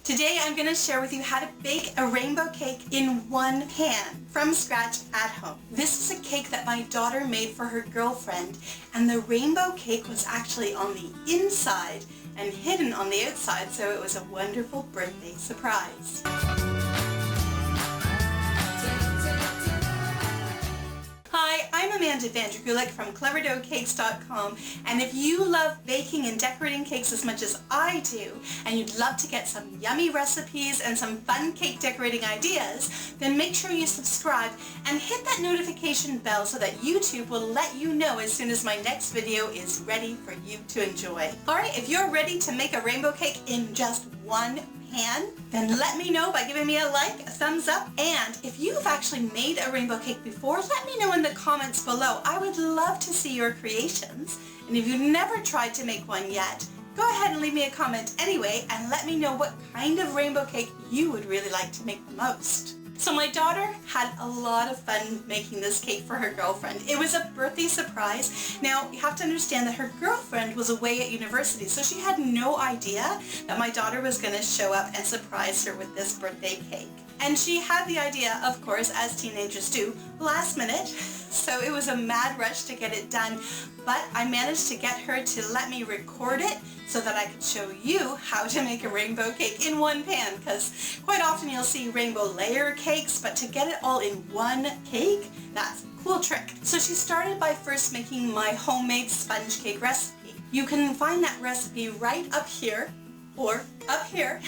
Today I'm going to share with you how to bake a rainbow cake in one pan from scratch at home. This is a cake that my daughter made for her girlfriend, and the rainbow cake was actually on the inside and hidden on the outside, so it was a wonderful birthday surprise. Hi, I'm Amanda Gulik from CleverDoughCakes.com, and if you love baking and decorating cakes as much as I do, and you'd love to get some yummy recipes and some fun cake decorating ideas, then make sure you subscribe and hit that notification bell so that YouTube will let you know as soon as my next video is ready for you to enjoy. Alright, if you're ready to make a rainbow cake in just one pan, then let me know by giving me a like, a thumbs up, and if you've actually made a rainbow cake before, let me know in the comments below. I would love to see your creations, and if you've never tried to make one yet, go ahead and leave me a comment anyway and let me know what kind of rainbow cake you would really like to make the most. So my daughter had a lot of fun making this cake for her girlfriend. It was a birthday surprise. Now, you have to understand that her girlfriend was away at university, so she had no idea that my daughter was going to show up and surprise her with this birthday cake. And she had the idea, of course, as teenagers do, last minute, so it was a mad rush to get it done, but I managed to get her to let me record it so that I could show you how to make a rainbow cake in one pan, because quite often you'll see rainbow layer cakes, but to get it all in one cake, that's a cool trick. So she started by first making my homemade sponge cake recipe. You can find that recipe right up here or up here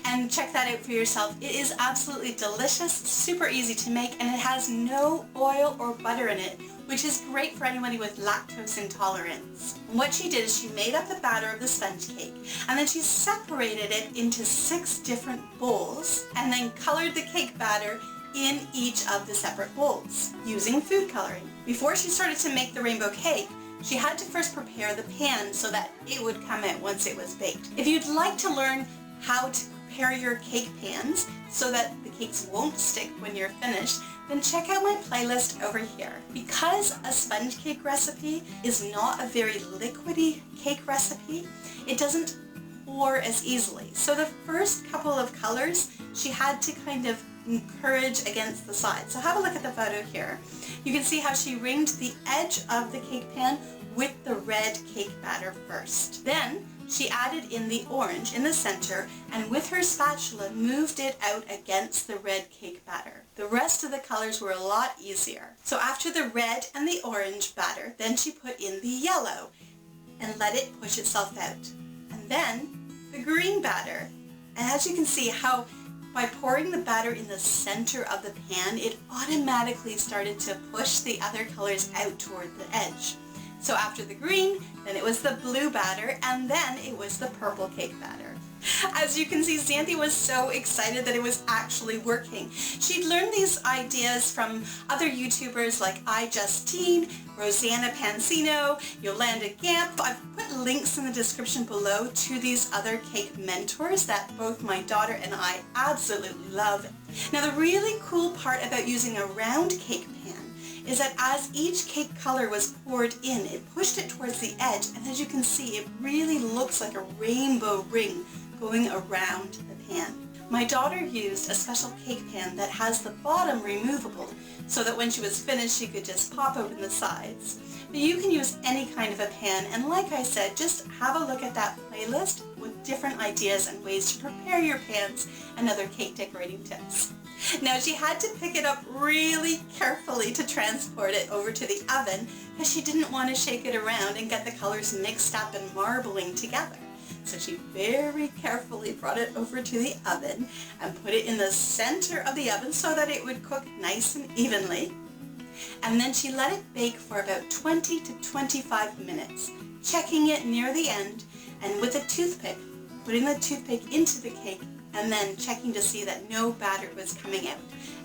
and check that out for yourself. It is absolutely delicious, super easy to make, and it has no oil or butter in it, which is great for anybody with lactose intolerance. What she did is she made up the batter of the sponge cake, and then she separated it into 6 different bowls and then colored the cake batter in each of the separate bowls using food coloring. Before she started to make the rainbow cake, she had to first prepare the pan so that it would come out once it was baked. If you'd like to learn how to prepare your cake pans so that the cakes won't stick when you're finished, then check out my playlist over here. Because a sponge cake recipe is not a very liquidy cake recipe, it doesn't pour as easily. So the first couple of colors she had to kind of encourage against the side. So have a look at the photo here. You can see how she ringed the edge of the cake pan with the red cake batter first. Then she added in the orange in the center, and with her spatula moved it out against the red cake batter. The rest of the colors were a lot easier. So after the red and the orange batter, then she put in the yellow and let it push itself out. And then the green batter. And as you can see how by pouring the batter in the center of the pan, it automatically started to push the other colors out toward the edge. So after the green, then it was the blue batter, and then it was the purple cake batter. As you can see, Sandy was so excited that it was actually working. She'd learned these ideas from other YouTubers like iJustine, Rosanna Pansino, Yolanda Gamp. I've put links in the description below to these other cake mentors that both my daughter and I absolutely love. Now, the really cool part about using a round cake pan is that as each cake color was poured in, it pushed it towards the edge, and as you can see, it really looks like a rainbow ring going around the pan. My daughter used a special cake pan that has the bottom removable so that when she was finished she could just pop open the sides. But you can use any kind of a pan, and like I said, just have a look at that playlist with different ideas and ways to prepare your pans and other cake decorating tips. Now, she had to pick it up really carefully to transport it over to the oven because she didn't want to shake it around and get the colors mixed up and marbling together. So she very carefully brought it over to the oven and put it in the center of the oven so that it would cook nice and evenly. And then she let it bake for about 20 to 25 minutes, checking it near the end, and with a toothpick, putting the toothpick into the cake and then checking to see that no batter was coming out.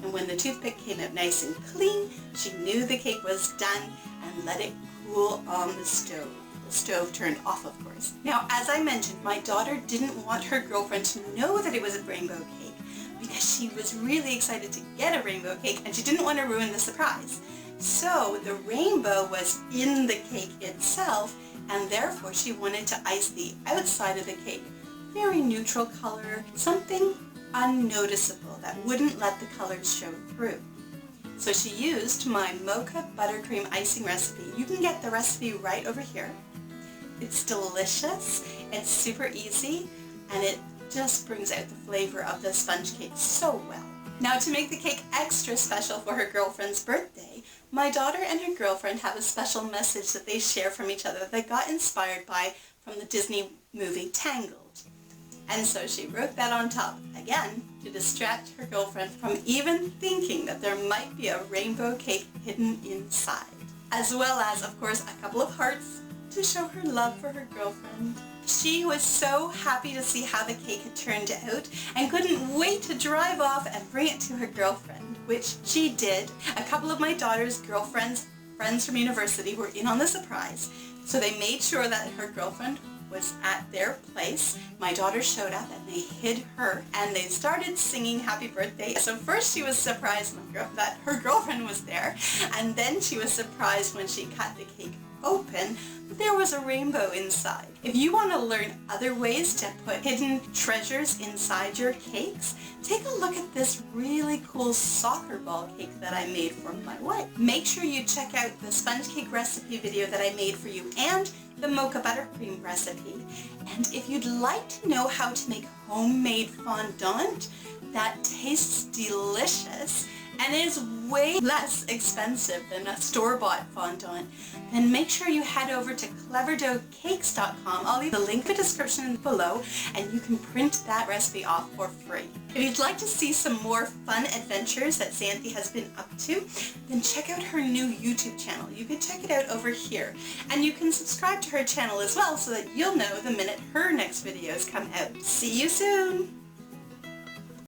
And when the toothpick came out nice and clean, she knew the cake was done and let it cool on the stove. The stove turned off, of course. Now, as I mentioned, my daughter didn't want her girlfriend to know that it was a rainbow cake because she was really excited to get a rainbow cake and she didn't want to ruin the surprise. So the rainbow was in the cake itself, and therefore she wanted to ice the outside of the cake very neutral color, something unnoticeable that wouldn't let the colors show through. So she used my mocha buttercream icing recipe. You can get the recipe right over here. It's delicious, it's super easy, and it just brings out the flavor of the sponge cake so well. Now, to make the cake extra special for her girlfriend's birthday, my daughter and her girlfriend have a special message that they share from each other that they got inspired by from the Disney movie Tangled. And so she wrote that on top, again, to distract her girlfriend from even thinking that there might be a rainbow cake hidden inside. As well as, of course, a couple of hearts to show her love for her girlfriend. She was so happy to see how the cake had turned out and couldn't wait to drive off and bring it to her girlfriend, which she did. A couple of my daughter's girlfriends, friends from university, were in on the surprise, so they made sure that her girlfriend was at their place. My daughter showed up and they hid her and they started singing happy birthday. So first she was surprised that her girlfriend was there, and then she was surprised when she cut the cake open that there was a rainbow inside. If you want to learn other ways to put hidden treasures inside your cakes, take a look at this really cool soccer ball cake that I made for my wife. Make sure you check out the sponge cake recipe video that I made for you and the mocha buttercream recipe. And if you'd like to know how to make homemade fondant that tastes delicious and is way less expensive than a store-bought fondant, then make sure you head over to cleverdoughcakes.com. I'll leave the link in the description below and you can print that recipe off for free. If you'd like to see some more fun adventures that Xanthi has been up to, then check out her new YouTube channel. You can check it out over here. And you can subscribe to her channel as well so that you'll know the minute her next videos come out. See you soon!